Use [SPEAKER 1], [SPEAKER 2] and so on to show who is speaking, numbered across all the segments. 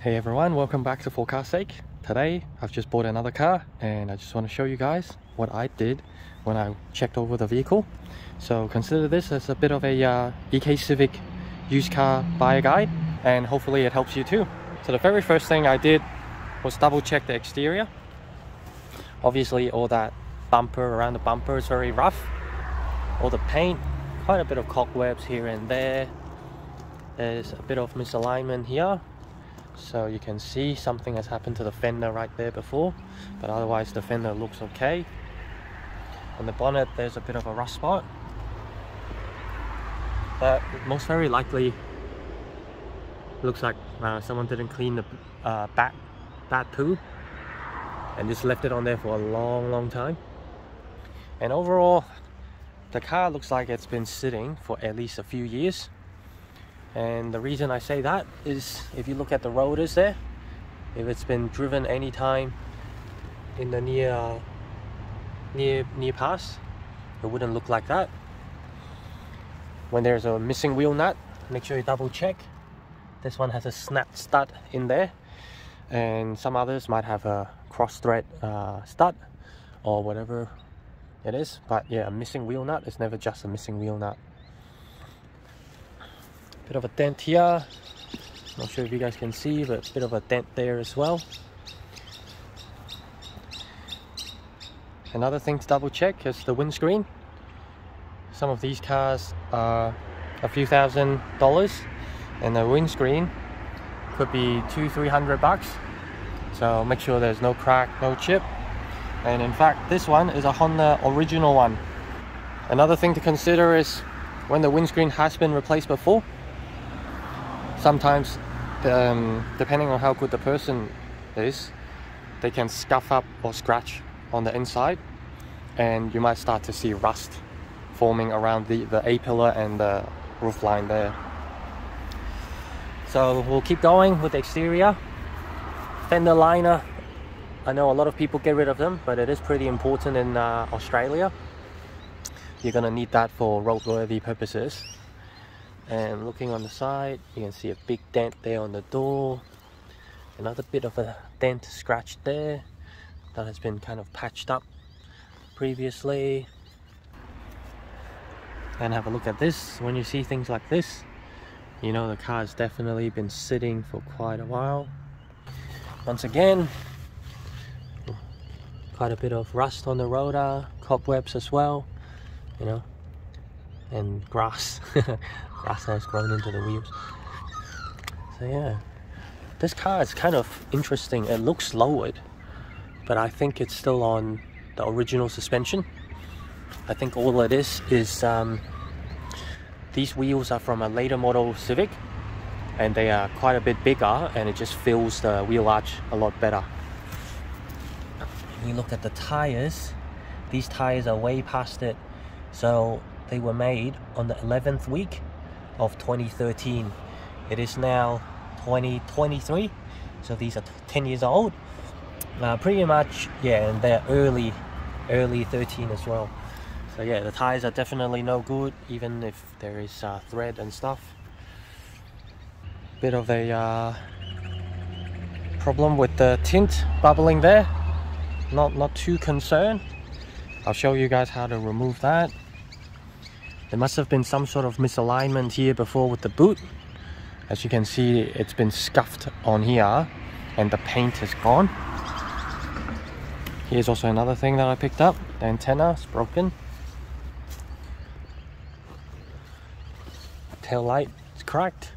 [SPEAKER 1] Hey everyone, welcome back to For Car's Sake. Today I've just bought another car and I just want to show you guys what I did when I checked over the vehicle. So consider this as a bit of a EK Civic used car buyer guide, and hopefully it helps you too. So the very first thing I did was double check the exterior. Obviously all that bumper around the bumper is very rough. All the paint, quite a bit of cobwebs here and there. There's a bit of misalignment here. So you can see something has happened to the fender right there before, but otherwise the fender looks okay. On the bonnet there's a bit of a rust spot, but most very likely looks like someone didn't clean the bat poo and just left it on there for a long time. And overall the car looks like it's been sitting for at least a few years. And the reason I say that is if you look at the rotors there, if it's been driven anytime in the near past, it wouldn't look like that. When there's a missing wheel nut, make sure you double check. This one has a snap stud in there, and some others might have a cross thread stud or whatever it is. But yeah, a missing wheel nut is never just a missing wheel nut. Bit of a dent here, not sure if you guys can see, but a bit of a dent there as well. Another thing to double check is the windscreen. Some of these cars are a few $1,000s and the windscreen could be $200-300. So make sure there's no crack, no chip. And in fact this one is a Honda original one. Another thing to consider is when the windscreen has been replaced before, sometimes, depending on how good the person is, they can scuff up or scratch on the inside, and you might start to see rust forming around the A-pillar and the roof line there. So we'll keep going with the exterior. Fender liner, I know a lot of people get rid of them, but it is pretty important in Australia. You're gonna need that for roadworthy purposes. And looking on the side, you can see a big dent there on the door. Another bit of a dent scratch there that has been kind of patched up previously. And have a look at this. When you see things like this, you know the car has definitely been sitting for quite a while. Once again, quite a bit of rust on the rotor, cobwebs as well, you know, and grass. Grass has grown into the wheels. So yeah, this car is kind of interesting. It looks lowered, but I think it's still on the original suspension. I think all it is these wheels are from a later model Civic, and they are quite a bit bigger, and it just fills the wheel arch a lot better. When you look at the tires, these tires are way past it. So they were made on the 11th week of 2013. It is now 2023, so these are 10 years old. Pretty much, yeah, and they're early 13 as well. So yeah, the tires are definitely no good, even if there is thread and stuff. Bit of a problem with the tint bubbling there. Not too concerned. I'll show you guys how to remove that. There must have been some sort of misalignment here before with the boot. As you can see, it's been scuffed on here and the paint is gone. Here's also another thing that I picked up. The antenna is broken. Tail light is cracked.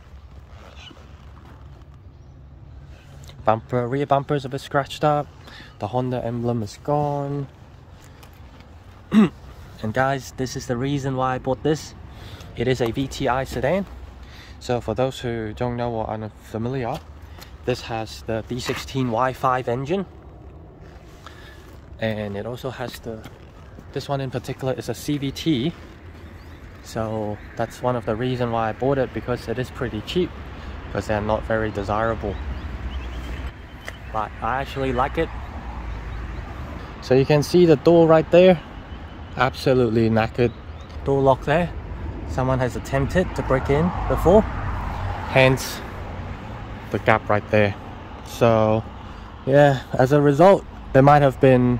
[SPEAKER 1] Rear bumper is a bit scratched up. The Honda emblem is gone. And guys, this is the reason why I bought this. It is a VTi sedan. So for those who don't know or aren't familiar, this has the V16 Y5 engine. And it also has this one in particular is a CVT. So that's one of the reasons why I bought it, because it is pretty cheap, because they're not very desirable. But I actually like it. So you can see the door right there. Absolutely knackered door lock there. Someone has attempted to break in before, hence the gap right there. So yeah, as a result, there might have been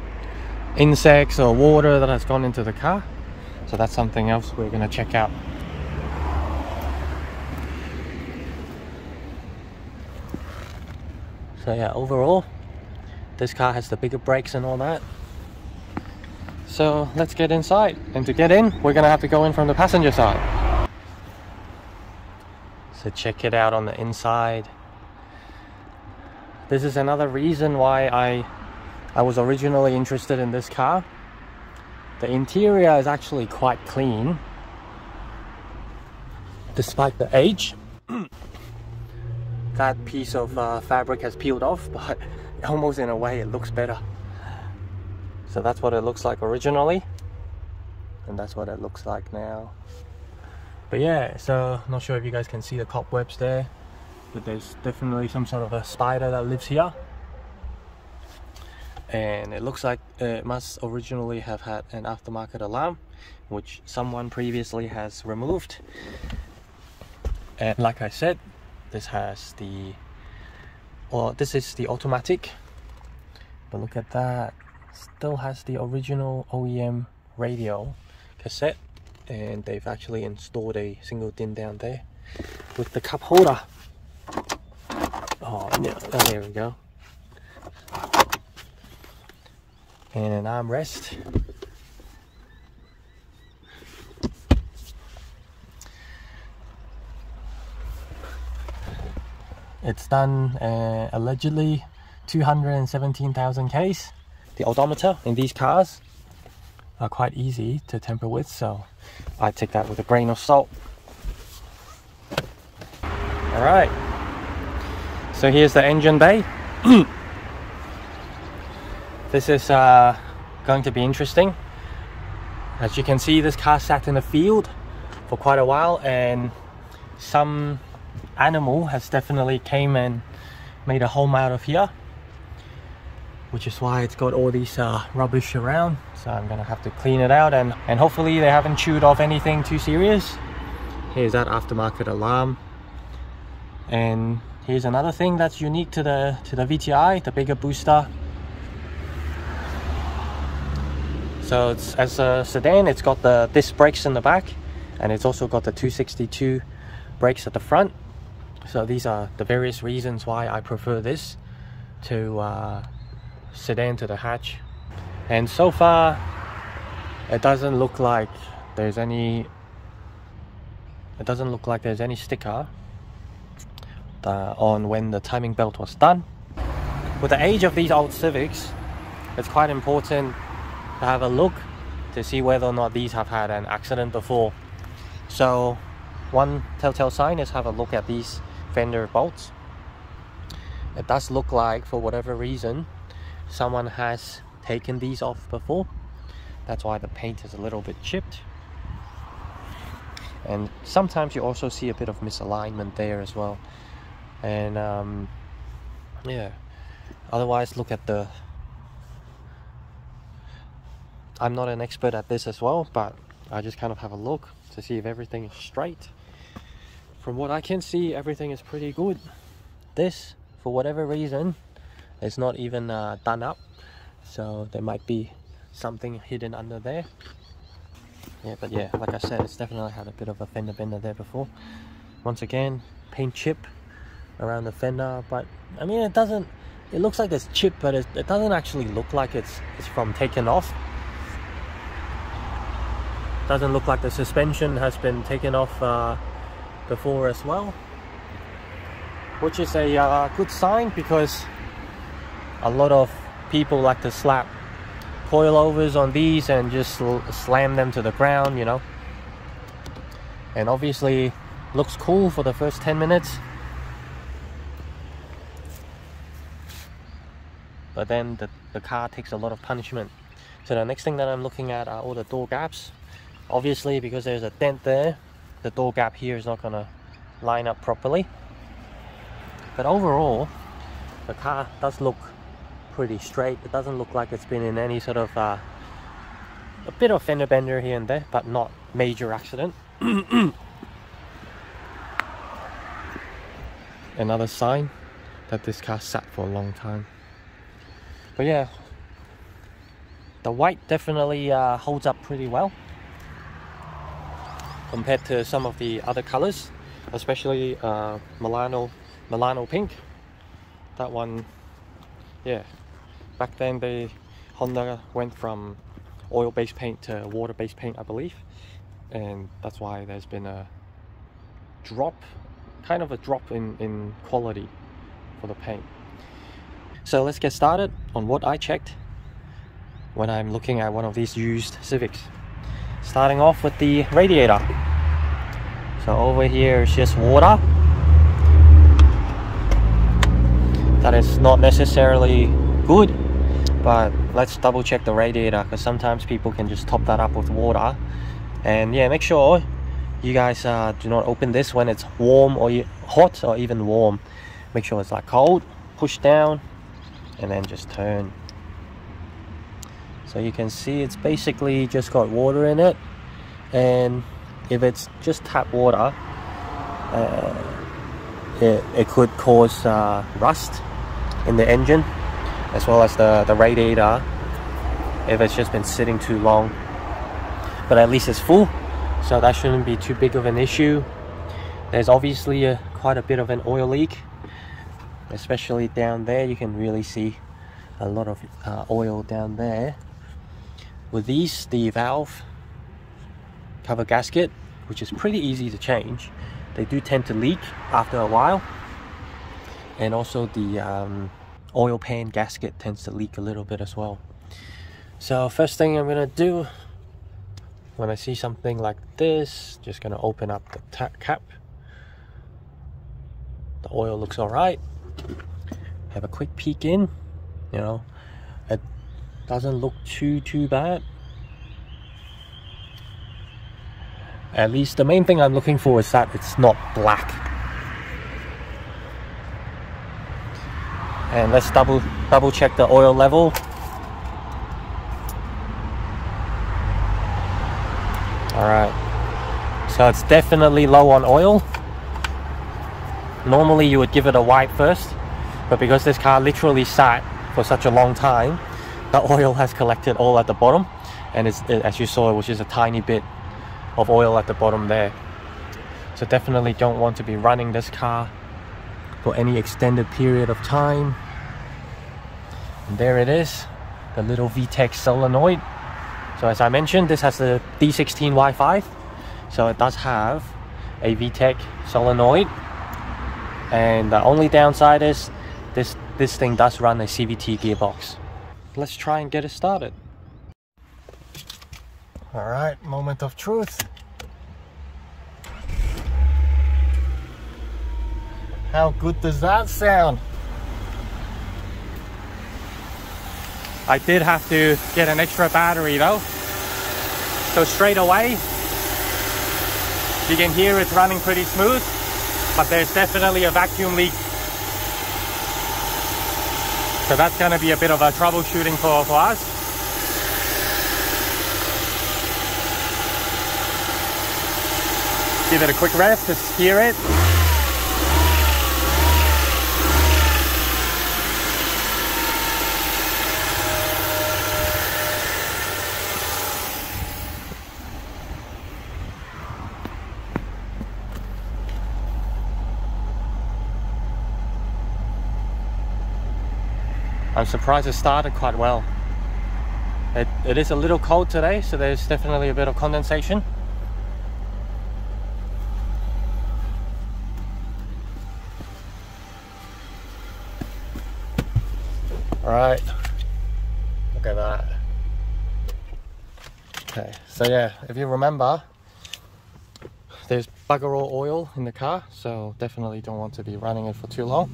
[SPEAKER 1] insects or water that has gone into the car. So that's something else we're going to check out. So yeah, overall, this car has the bigger brakes and all that. So let's get inside. And to get in, we're going to have to go in from the passenger side. So check it out on the inside. This is another reason why I was originally interested in this car. The interior is actually quite clean, despite the age. That piece of fabric has peeled off, but almost in a way it looks better. So that's what it looks like originally, and that's what it looks like now. But yeah, so not sure if you guys can see the cobwebs there, but there's definitely some sort of a spider that lives here. And it looks like it must originally have had an aftermarket alarm, which someone previously has removed. And like I said, this has the, well, this is the automatic, but look at that, still has the original OEM radio cassette, and they've actually installed a single DIN down there with the cup holder. Oh, yeah, there we go. And an armrest. It's done allegedly 217,000 Ks. The odometer in these cars are quite easy to tamper with, so I take that with a grain of salt. Alright, so here's the engine bay. This is going to be interesting. As you can see, this car sat in the field for quite a while, and some animal has definitely came and made a home out of here, which is why it's got all these rubbish around. So I'm gonna have to clean it out, and hopefully they haven't chewed off anything too serious. Here's that aftermarket alarm, and here's another thing that's unique to the VTi, the bigger booster. So it's, as a sedan, it's got the disc brakes in the back, and it's also got the 262 brakes at the front. So these are the various reasons why I prefer this to sedan to the hatch. And so far, it doesn't look like there's any. It doesn't look like there's any sticker on when the timing belt was done. With the age of these old Civics, it's quite important to have a look to see whether or not these have had an accident before. So one telltale sign is have a look at these fender bolts. It does look like, for whatever reason, someone has taken these off before. That's why the paint is a little bit chipped. And sometimes you also see a bit of misalignment there as well. And yeah, otherwise look at the, I'm not an expert at this as well, but I just kind of have a look to see if everything is straight. From what I can see, everything is pretty good. This, for whatever reason, is not even done up, so there might be something hidden under there. Yeah, but yeah, like I said, it's definitely had a bit of a fender bender there before. Once again, paint chip around the fender, but I mean, it doesn't, it looks like it's chipped, but it doesn't actually look like it's from taken off. Doesn't look like the suspension has been taken off before as well, which is a good sign, because a lot of people like to slap coilovers on these and just slam them to the ground, you know. And obviously looks cool for the first 10 minutes, but then the car takes a lot of punishment. So the next thing that I'm looking at are all the door gaps. Obviously, because there's a dent there, the door gap here is not gonna line up properly. But overall, the car does look pretty straight. It doesn't look like it's been in any sort of a bit of fender bender here and there, but not major accident. Another sign that this car sat for a long time. But yeah, the white definitely holds up pretty well compared to some of the other colors, especially Milano pink. That one, yeah, back then Honda went from oil-based paint to water-based paint, I believe, and that's why there's been a drop, kind of a drop in quality for the paint. So let's get started on what I checked when I'm looking at one of these used Civics. Starting off with the radiator. So over here is just water. That is not necessarily good, but let's double check the radiator, because sometimes people can just top that up with water. And yeah, make sure you guys do not open this when it's warm or hot or even warm. Make sure it's like cold, push down, and then just turn. So you can see it's basically just got water in it, and if it's just tap water, it could cause rust in the engine, as well as the radiator if it's just been sitting too long. But at least it's full, so that shouldn't be too big of an issue. There's obviously quite a bit of an oil leak, especially down there. You can really see a lot of oil down there. With these, the valve cover gasket, which is pretty easy to change, they do tend to leak after a while, and also the oil pan gasket tends to leak a little bit as well. So first thing I'm gonna do when I see something like this, just gonna open up the cap. The oil looks all right. Have a quick peek in. You know, it doesn't look too bad. At least the main thing I'm looking for is that it's not black. And let's double check the oil level. Alright, so it's definitely low on oil. Normally you would give it a wipe first, but because this car literally sat for such a long time, the oil has collected all at the bottom, and as you saw, it was just a tiny bit of oil at the bottom there. So definitely don't want to be running this car for any extended period of time. And there it is, the little VTEC solenoid. So as I mentioned, this has the D16 Y5, so it does have a VTEC solenoid, and the only downside is this thing does run a CVT gearbox. Let's try and get it started. Alright, moment of truth. How good does that sound? I did have to get an extra battery though. So straight away, you can hear it's running pretty smooth, but there's definitely a vacuum leak. So that's going to be a bit of a troubleshooting for us. Give it a quick rev to steer it. I'm surprised it started quite well. It is a little cold today, so there's definitely a bit of condensation. Alright, look at that. Okay, so yeah, if you remember, there's bugger all oil in the car, so definitely don't want to be running it for too long.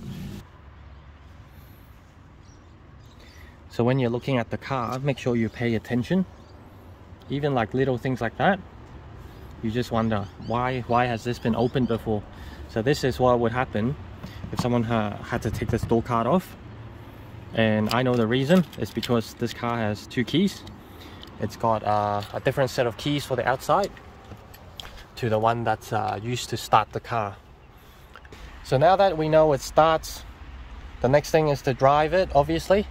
[SPEAKER 1] So when you're looking at the car, make sure you pay attention. Even like little things like that, you just wonder, why has this been opened before? So this is what would happen if someone had to take this door card off. And I know the reason. It's because this car has two keys. It's got a different set of keys for the outside to the one that's used to start the car. So now that we know it starts The next thing is to drive it, obviously,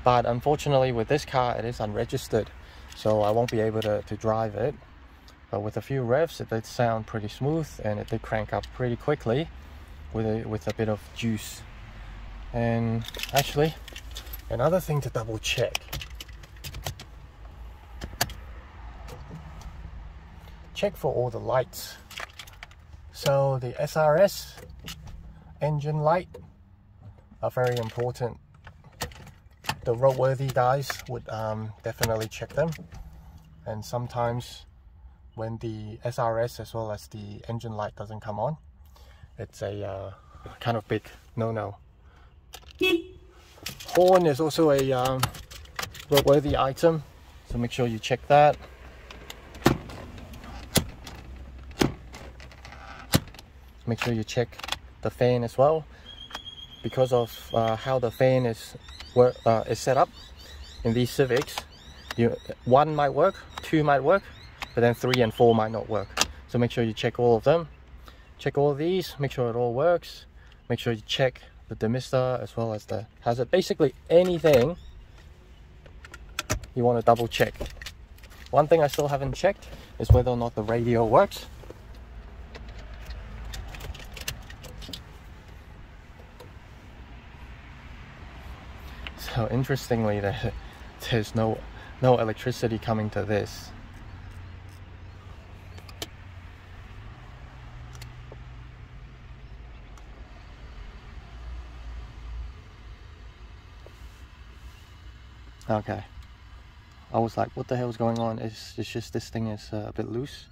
[SPEAKER 1] but unfortunately with this car it is unregistered, so I won't be able to drive it. But with a few revs it did sound pretty smooth, and it did crank up pretty quickly with a bit of juice. And actually, another thing to double check, check for all the lights. So the SRS engine light are very important. The roadworthy guys would definitely check them, and sometimes when the SRS as well as the engine light doesn't come on, it's a kind of big no-no. Horn is also a roadworthy item, so make sure you check that. Make sure you check the fan as well, because of how the fan is set up in these Civics. 1 might work, 2 might work, but then 3 and 4 might not work. So make sure you check all of them. Check all of these, make sure it all works. Make sure you check the demister as well as the hazard. Basically anything you want to double check. One thing I still haven't checked is whether or not the radio works. So interestingly, there's no electricity coming to this. Okay, I was like, what the hell is going on? It's just this thing is a bit loose.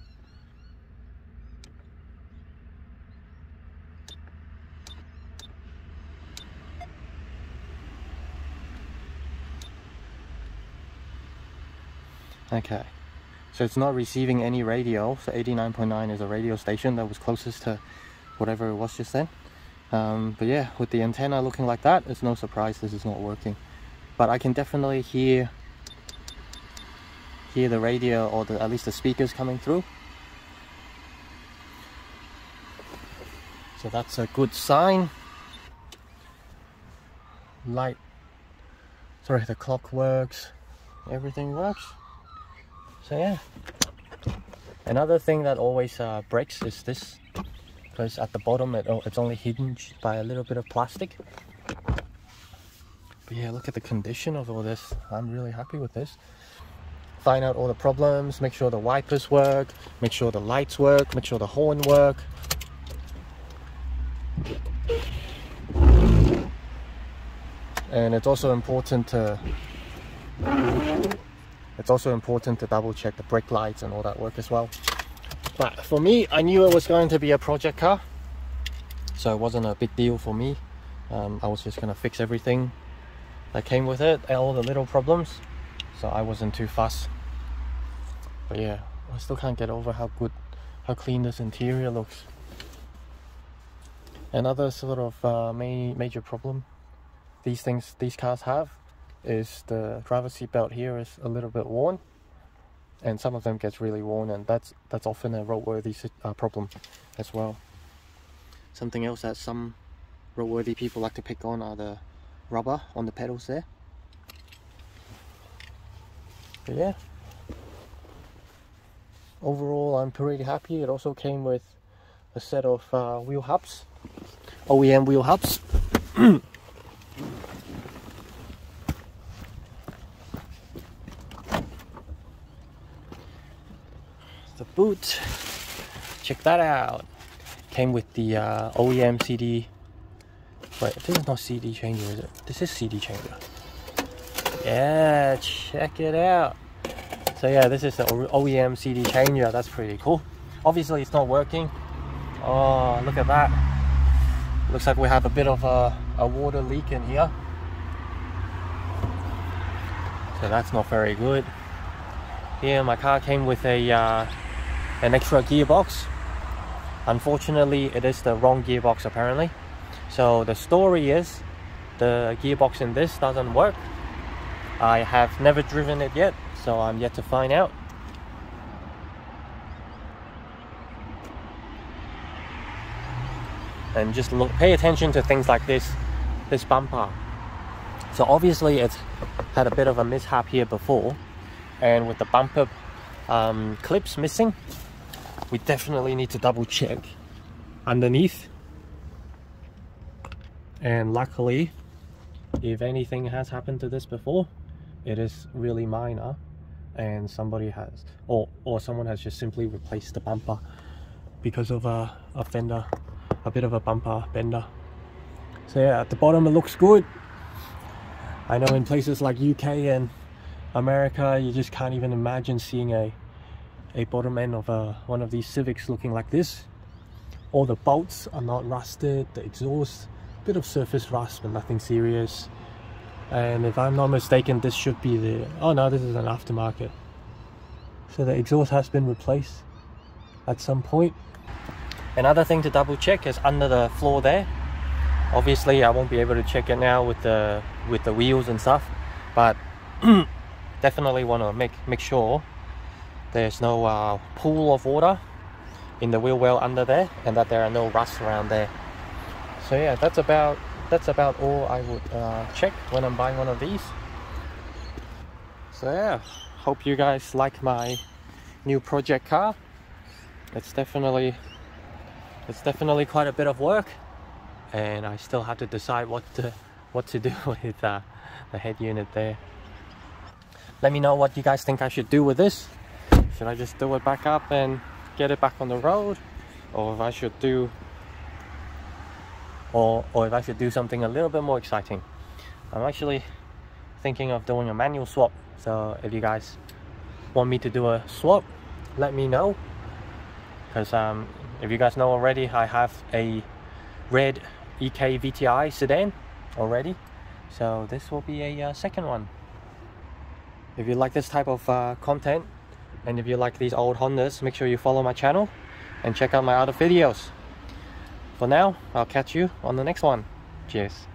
[SPEAKER 1] Okay, so it's not receiving any radio. So 89.9 is a radio station that was closest to whatever it was just then. But yeah, with the antenna looking like that, it's no surprise this is not working. But I can definitely hear the radio, or at least the speakers coming through. So that's a good sign. The clock works, everything works. So yeah, another thing that always breaks is this, because at the bottom it's only hinged by a little bit of plastic. But yeah, look at the condition of all this. I'm really happy with this. Find out all the problems, make sure the wipers work, make sure the lights work, make sure the horn work. And it's also important to double check the brake lights and all that work as well. But for me, I knew it was going to be a project car, so it wasn't a big deal for me. I was just gonna fix everything that came with it, all the little problems, so I wasn't too fussed. But yeah, I still can't get over how clean this interior looks. Another sort of major problem these cars have is the driver's seat belt here is a little bit worn, and some of them gets really worn, and that's often a roadworthy problem as well. Something else that some roadworthy people like to pick on are the rubber on the pedals there. But yeah, overall I'm pretty happy. It also came with a set of wheel hubs, OEM wheel hubs. The boot, check that out. Came with the OEM CD. Wait, this is not CD changer, is it? This is CD changer. Yeah, check it out. So yeah, this is the OEM CD changer. That's pretty cool. Obviously it's not working. Oh, look at that. Looks like we have a bit of a water leak in here. So that's not very good. Here my car came with an extra gearbox. Unfortunately, it is the wrong gearbox apparently. So the story is the gearbox in this doesn't work. I have never driven it yet, so I'm yet to find out. And just pay attention to things like this. this bumper. So obviously it's had a bit of a mishap here before, and with the bumper clips missing, we definitely need to double check underneath. And luckily, if anything has happened to this before, it is really minor, and somebody has, or someone has just simply replaced the bumper because of a fender, a bit of a bumper bender. So yeah, at the bottom it looks good. I know in places like UK and America, you just can't even imagine seeing a bottom end of one of these Civics looking like this. All the bolts are not rusted, the exhaust, bit of surface rust but nothing serious. And if I'm not mistaken, this should be the, oh no, this is an aftermarket. So the exhaust has been replaced at some point. Another thing to double check is under the floor there. Obviously I won't be able to check it now with the wheels and stuff, but definitely want to make sure there's no pool of water in the wheel well under there, and that there are no rusts around there. So yeah, that's about all I would check when I'm buying one of these. So yeah, hope you guys like my new project car. It's definitely quite a bit of work, and I still have to decide what to do with the head unit there. Let me know what you guys think I should do with this. Should I just do it back up and get it back on the road, or if I should do something a little bit more exciting? I'm actually thinking of doing a manual swap, so if you guys want me to do a swap, let me know, because if you guys know already, I have a red EK VTi sedan already, so this will be a second one. If you like this type of content, and if you like these old Hondas, make sure you follow my channel and check out my other videos. For now, I'll catch you on the next one. Cheers.